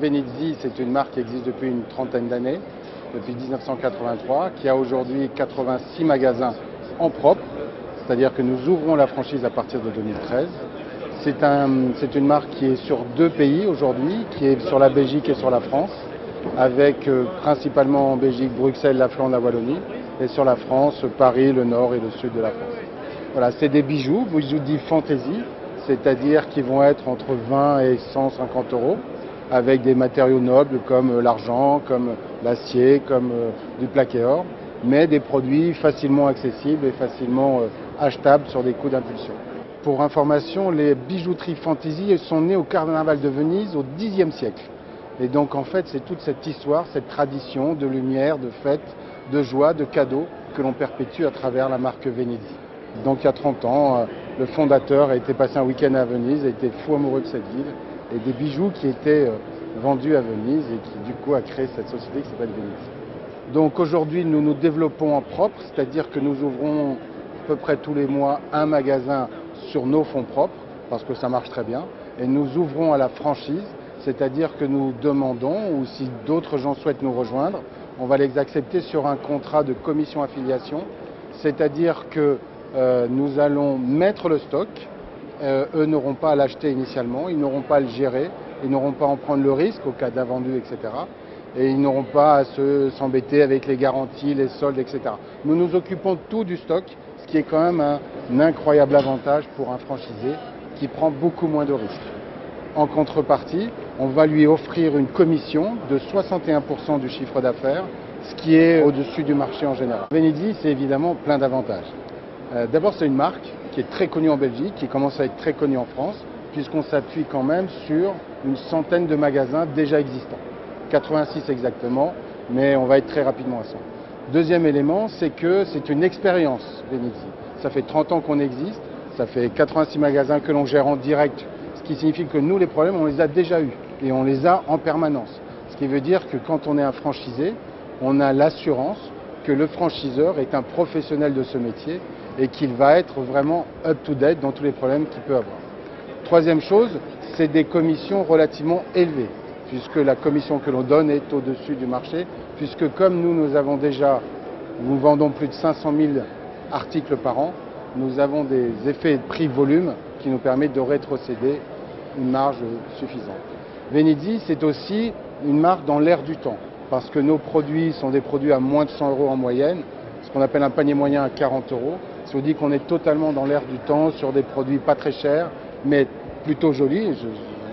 Venizzi, c'est une marque qui existe depuis une trentaine d'années, depuis 1983, qui a aujourd'hui 86 magasins en propre, c'est-à-dire que nous ouvrons la franchise à partir de 2013. C'est une marque qui est sur 2 pays aujourd'hui, qui est sur la Belgique et sur la France, avec principalement en Belgique, Bruxelles, la Flandre, la Wallonie, et sur la France, Paris, le nord et le sud de la France. Voilà, c'est des bijoux dits fantasy, c'est-à-dire qui vont être entre 20 et 150 euros, avec des matériaux nobles comme l'argent, comme l'acier, comme du plaqué or, mais des produits facilement accessibles et facilement achetables sur des coûts d'impulsion. Pour information, les bijouteries fantasy sont nées au Carnaval de Venise au Xe siècle. Et donc en fait, c'est toute cette histoire, cette tradition de lumière, de fête, de joie, de cadeaux que l'on perpétue à travers la marque Venizzi. Donc il y a 30 ans, le fondateur a été passé un week-end à Venise, a été fou amoureux de cette ville et des bijoux qui étaient vendus à Venise et qui du coup a créé cette société qui s'appelle Venizzi. Donc aujourd'hui, nous nous développons en propre, c'est-à-dire que nous ouvrons à peu près tous les mois un magasin sur nos fonds propres, parce que ça marche très bien, et nous ouvrons à la franchise, c'est-à-dire que nous demandons, ou si d'autres gens souhaitent nous rejoindre, on va les accepter sur un contrat de commission affiliation, c'est-à-dire que nous allons mettre le stock, eux n'auront pas à l'acheter initialement, ils n'auront pas à le gérer, ils n'auront pas à en prendre le risque au cas d'invendu, etc. Et ils n'auront pas à s'embêter avec les garanties, les soldes, etc. Nous nous occupons de tout du stock, ce qui est quand même un incroyable avantage pour un franchisé qui prend beaucoup moins de risques. En contrepartie, on va lui offrir une commission de 61% du chiffre d'affaires, ce qui est au-dessus du marché en général. Venizzi, c'est évidemment plein d'avantages. D'abord, c'est une marque qui est très connue en Belgique, qui commence à être très connue en France, puisqu'on s'appuie quand même sur une centaine de magasins déjà existants. 86 exactement, mais on va être très rapidement à 100. Deuxième élément, c'est que c'est une expérience Venizzi. Ça fait 30 ans qu'on existe, ça fait 86 magasins que l'on gère en direct, ce qui signifie que nous, les problèmes, on les a déjà eus et on les a en permanence. Ce qui veut dire que quand on est un franchisé, on a l'assurance que le franchiseur est un professionnel de ce métier et qu'il va être vraiment up-to-date dans tous les problèmes qu'il peut avoir. Troisième chose, c'est des commissions relativement élevées, puisque la commission que l'on donne est au-dessus du marché, puisque comme nous vendons plus de 500 000 articles par an, nous avons des effets de prix-volume qui nous permettent de rétrocéder une marge suffisante. Venizzi, c'est aussi une marque dans l'air du temps, parce que nos produits sont des produits à moins de 100 euros en moyenne, ce qu'on appelle un panier moyen à 40 euros. Ça veut dire qu'on est totalement dans l'air du temps, sur des produits pas très chers, mais plutôt jolis,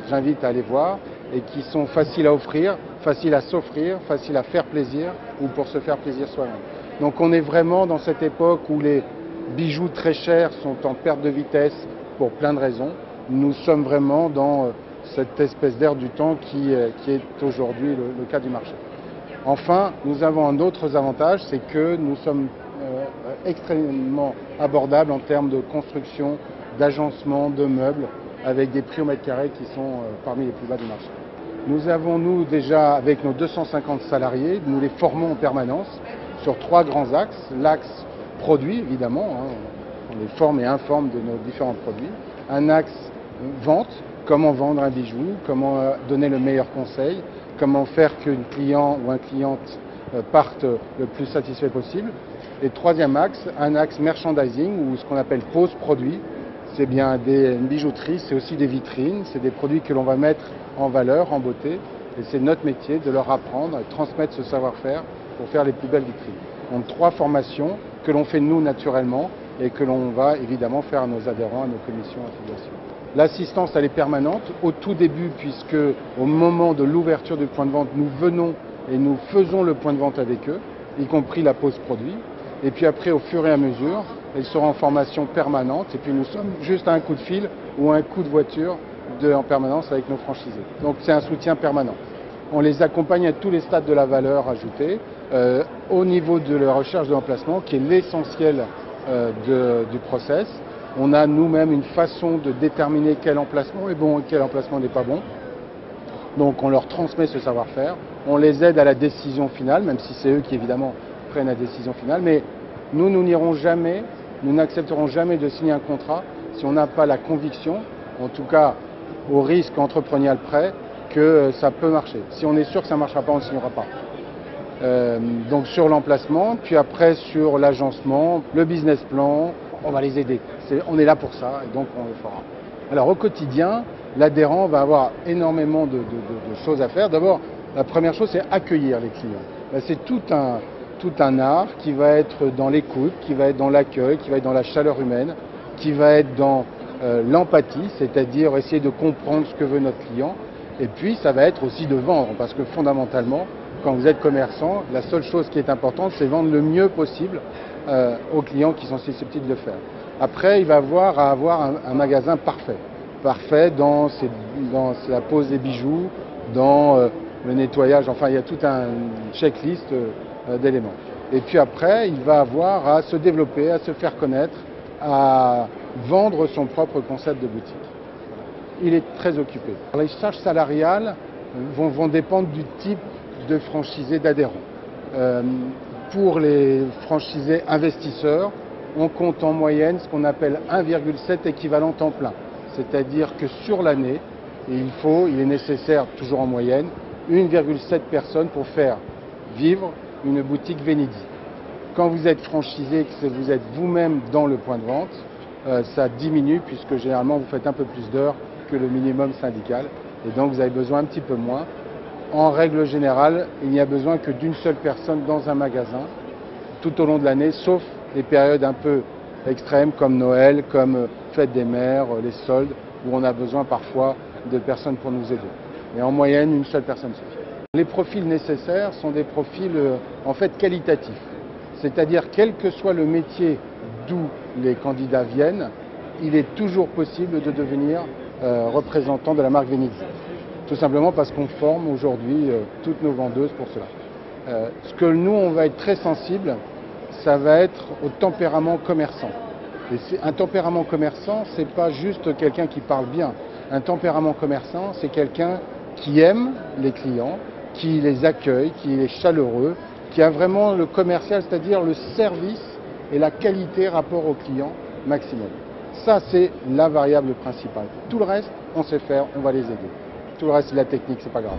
j'invite à aller voir, et qui sont faciles à offrir, faciles à s'offrir, faciles à faire plaisir, ou pour se faire plaisir soi-même. Donc on est vraiment dans cette époque où les bijoux très chers sont en perte de vitesse pour plein de raisons. Nous sommes vraiment dans cette espèce d'air du temps qui est aujourd'hui le cas du marché. Enfin, nous avons un autre avantage, c'est que nous sommes extrêmement abordables en termes de construction, d'agencement, de meubles, avec des prix au mètre carré qui sont parmi les plus bas du marché. Nous avons, nous, déjà, avec nos 250 salariés, nous les formons en permanence sur 3 grands axes. L'axe produit, évidemment, on les forme et informe de nos différents produits. Un axe vente, comment vendre un bijou, comment donner le meilleur conseil, comment faire qu'un client ou une cliente parte le plus satisfait possible. Et troisième axe, un axe merchandising, ou ce qu'on appelle pose produit. C'est bien une bijouterie, c'est aussi des vitrines, c'est des produits que l'on va mettre en valeur, en beauté. Et c'est notre métier de leur apprendre et transmettre ce savoir-faire pour faire les plus belles vitrines. Donc 3 formations que l'on fait nous naturellement et que l'on va évidemment faire à nos adhérents, à nos commissions affiliation. L'assistance, elle est permanente au tout début, puisque au moment de l'ouverture du point de vente, nous venons et nous faisons le point de vente avec eux, y compris la pose produit. Et puis après, au fur et à mesure, elles seront en formation permanente. Et puis nous sommes juste à un coup de fil ou un coup de voiture en permanence avec nos franchisés. Donc c'est un soutien permanent. On les accompagne à tous les stades de la valeur ajoutée, au niveau de la recherche de l'emplacement, qui est l'essentiel du process. On a nous-mêmes une façon de déterminer quel emplacement est bon et quel emplacement n'est pas bon. Donc on leur transmet ce savoir-faire. On les aide à la décision finale, même si c'est eux qui évidemment prennent la décision finale. Mais nous n'accepterons jamais de signer un contrat si on n'a pas la conviction, en tout cas au risque entrepreneurial près, que ça peut marcher. Si on est sûr que ça ne marchera pas, on ne signera pas. Donc sur l'emplacement, puis après sur l'agencement, le business plan, on va les aider. On est là pour ça et donc on le fera. Alors au quotidien, l'adhérent va avoir énormément de choses à faire. D'abord, la première chose, c'est accueillir les clients. C'est tout un art qui va être dans l'écoute, qui va être dans l'accueil, qui va être dans la chaleur humaine, qui va être dans l'empathie, c'est-à-dire essayer de comprendre ce que veut notre client. Et puis ça va être aussi de vendre, parce que fondamentalement, quand vous êtes commerçant, la seule chose qui est importante, c'est vendre le mieux possible aux clients qui sont susceptibles de le faire. Après, il va avoir un magasin parfait. Parfait dans la pose des bijoux, dans le nettoyage, enfin il y a toute une checklist d'éléments. Et puis après, il va avoir à se développer, à se faire connaître, à vendre son propre concept de boutique. Il est très occupé. Les charges salariales vont dépendre du type de franchisé d'adhérents. Pour les franchisés investisseurs, on compte en moyenne ce qu'on appelle 1,7 équivalent temps plein. C'est-à-dire que sur l'année, il est nécessaire, toujours en moyenne, 1,7 personnes pour faire vivre une boutique Venidi. Quand vous êtes franchisé, que vous êtes vous-même dans le point de vente, ça diminue puisque généralement vous faites un peu plus d'heures que le minimum syndical et donc vous avez besoin un petit peu moins. En règle générale, il n'y a besoin que d'une seule personne dans un magasin tout au long de l'année, sauf les périodes un peu extrêmes comme Noël, comme Fête des Mères, les soldes, où on a besoin parfois de personnes pour nous aider. Mais en moyenne, une seule personne suffit. Les profils nécessaires sont des profils en fait qualitatifs. C'est-à-dire, quel que soit le métier d'où les candidats viennent, il est toujours possible de devenir représentant de la marque Venidi. Tout simplement parce qu'on forme aujourd'hui toutes nos vendeuses pour cela. Ce que nous, on va être très sensible, ça va être au tempérament commerçant. Et un tempérament commerçant, c'est pas juste quelqu'un qui parle bien. Un tempérament commerçant, c'est quelqu'un qui aime les clients, qui les accueille, qui est chaleureux, qui a vraiment le commercial, c'est-à-dire le service et la qualité rapport au client maximum. Ça, c'est la variable principale. Tout le reste, on sait faire, on va les aider. Tout le reste, c'est la technique, c'est pas grave.